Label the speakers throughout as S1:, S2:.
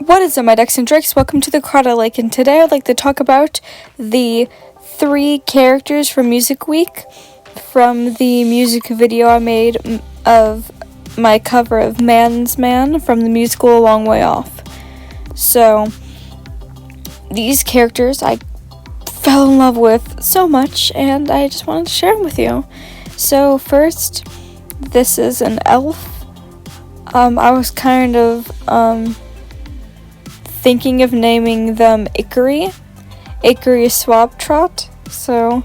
S1: What is up, my ducks and drakes? Welcome to the Crawdad Lake, and today I'd like to talk about the 3 characters from Music Week from the music video I made of my cover of Man's Man from the musical A Long Way Off. So, these characters I fell in love with so much, and I just wanted to share them with you. So, first, this is an elf. I was kind of, thinking of naming them Ickery Swab Trot. So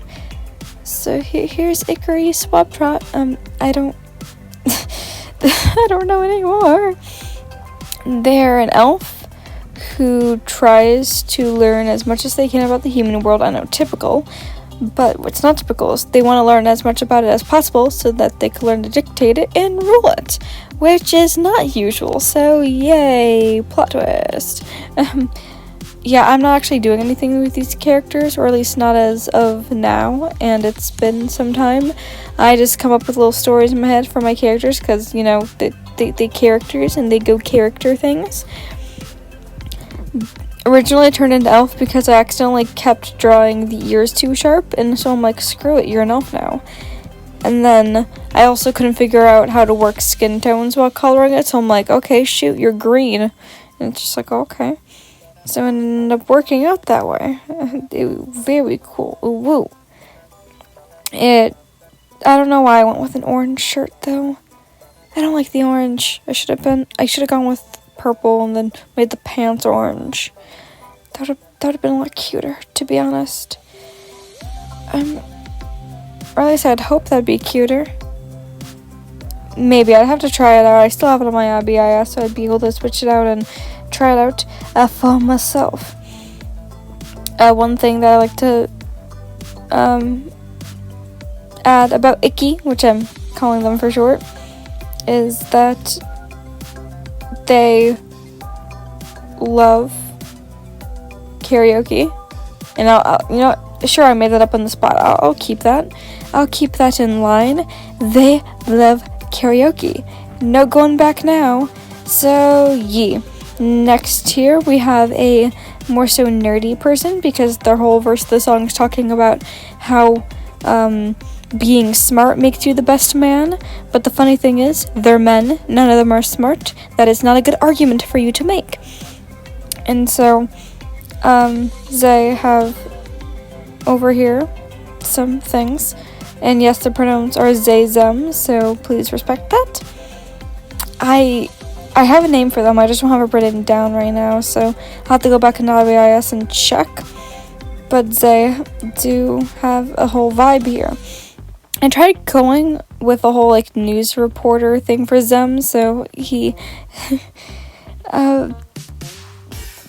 S1: here's Ickery Swab Trot. I don't I don't know anymore. They're an elf who tries to learn as much as they can about the human world. I know, typical, but what's not typical is they want to learn as much about it as possible so that they can learn to dictate it and rule it, which is not usual, so yay, plot twist. Yeah, I'm not actually doing anything with these characters, or at least not as of now, and it's been some time. I just come up with little stories in my head for my characters, because, you know, they characters, and they go character things. Originally I turned into elf because I accidentally kept drawing the ears too sharp, and so I'm like, screw it, you're an elf now. And then I also couldn't figure out how to work skin tones while coloring it, so I'm like, okay, shoot, you're green. And it's just like, okay. So it ended up working out that way. Very cool. Ooh, woo. I don't know why I went with an orange shirt, though. I don't like the orange. I should have gone with purple and then made the pants orange. That would have been a lot cuter, to be honest. Or at least I'd hope that'd be cuter. Maybe I'd have to try it out. I still have it on my BIS, so I'd be able to switch it out and try it out for myself. One thing that I like to add about Icky, which I'm calling them for short, is that they love karaoke. And I'll you know what? Sure, I made that up on the spot. I'll keep that. I'll keep that in line. They love karaoke. No going back now. So, yeah. Next here, we have a more so nerdy person, because their whole verse of the song is talking about how being smart makes you the best man. But the funny thing is, they're men. None of them are smart. That is not a good argument for you to make. And so, they have over here some things, and yes, the pronouns are they, them, so please respect that. I have a name for them, I just don't have it written down right now, so I'll have to go back into LBIS and check, but they do have a whole vibe here. I tried going with a whole, like, news reporter thing for them, so he,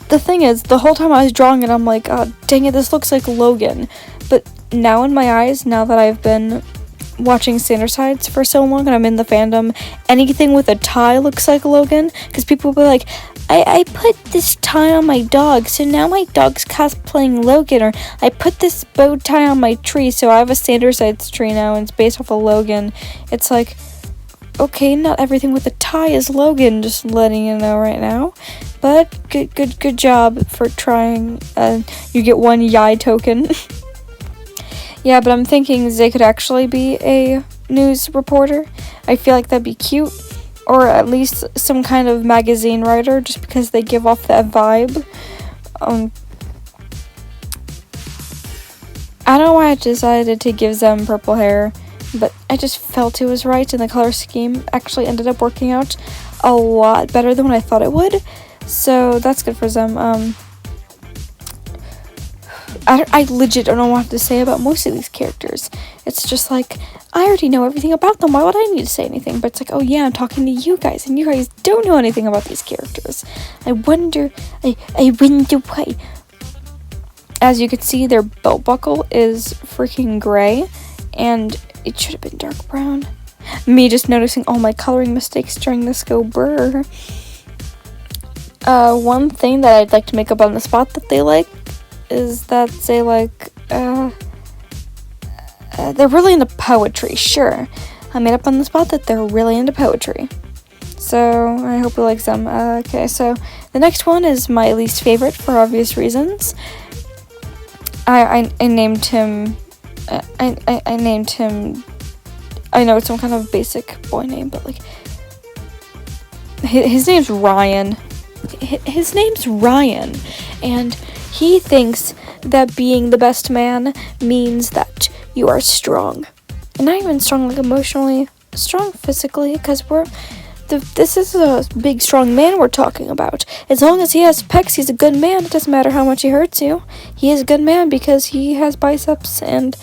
S1: the thing is, the whole time I was drawing it, I'm like, oh, dang it, this looks like Logan. But now in my eyes, now that I've been watching Standardize for so long and I'm in the fandom, anything with a tie looks like Logan. Because people will be like, I put this tie on my dog, so now my dog's cosplaying Logan. Or I put this bow tie on my tree, so I have a Standardize tree now and it's based off of Logan. It's like, okay, not everything with a tie is Logan, just letting you know right now. But good job for trying. You get 1 yai token. Yeah, but I'm thinking they could actually be a news reporter. I feel like that'd be cute. Or at least some kind of magazine writer, just because they give off that vibe. I don't know why I decided to give them purple hair, but I just felt it was right, and the color scheme actually ended up working out a lot better than what I thought it would. So that's good for them. I legit don't know what to say about most of these characters. It's just like, I already know everything about them. Why would I need to say anything? But it's like, oh yeah, I'm talking to you guys, and you guys don't know anything about these characters. I wonder why. As you can see, their belt buckle is freaking gray, and it should have been dark brown. Me just noticing all my coloring mistakes during this go brr. One thing that I'd like to make up on the spot that they like is that they like, they're really into poetry, sure. I made up on the spot that they're really into poetry. So I hope he likes them. Okay, so The next one is my least favorite for obvious reasons. I named him. I named him. I know it's some kind of basic boy name, but like his name's Ryan. His name's Ryan, and he thinks that being the best man means that you are strong, and not even strong like emotionally, strong physically, because this is a big strong man we're talking about. As long as he has pecs, he's a good man. It doesn't matter how much he hurts you. He is a good man because he has biceps and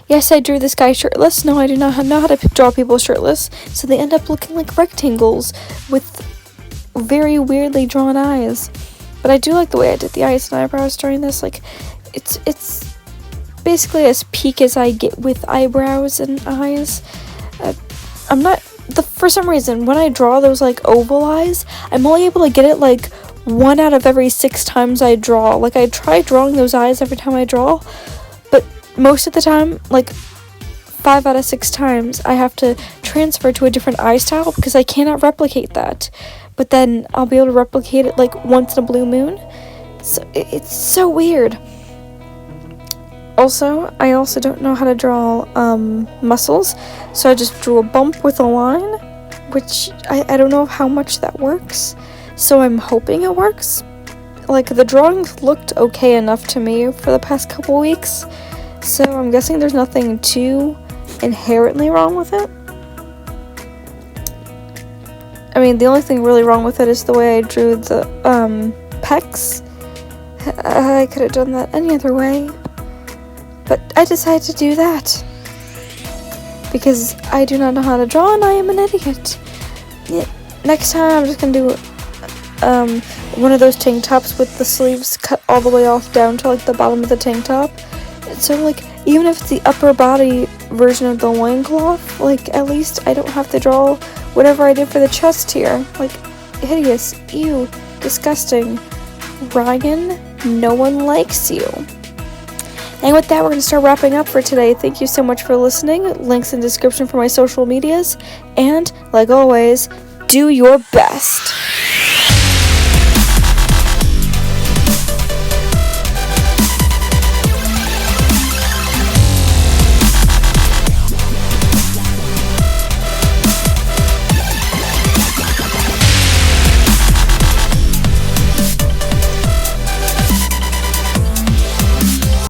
S1: yes, I drew this guy shirtless. No, I do not know how to draw people shirtless, so they end up looking like rectangles with very weirdly drawn eyes. But I do like the way I did the eyes and eyebrows during this. Like, it's basically as peak as I get with eyebrows and eyes. For some reason, when I draw those, like, oval eyes, I'm only able to get it, like, 1 out of every 6 times I draw. Like, I try drawing those eyes every time I draw, but most of the time, like, 5 out of 6 times, I have to transfer to a different eye style because I cannot replicate that. But then I'll be able to replicate it, like, once in a blue moon. So, it's so weird. Also, I also don't know how to draw muscles, so I just drew a bump with a line, which I don't know how much that works, so I'm hoping it works. Like, the drawings looked okay enough to me for the past couple weeks, so I'm guessing there's nothing too inherently wrong with it. I mean, the only thing really wrong with it is the way I drew the pecs. I could have done that any other way. But I decided to do that because I do not know how to draw and I am an idiot. Yeah. Next time I'm just going to do one of those tank tops with the sleeves cut all the way off down to like the bottom of the tank top. So like even if it's the upper body version of the loincloth, like at least I don't have to draw whatever I did for the chest here. Like hideous, ew, disgusting. Ryan, no one likes you. And with that, we're going to start wrapping up for today. Thank you so much for listening. Links in the description for my social medias. And, like always, do your best.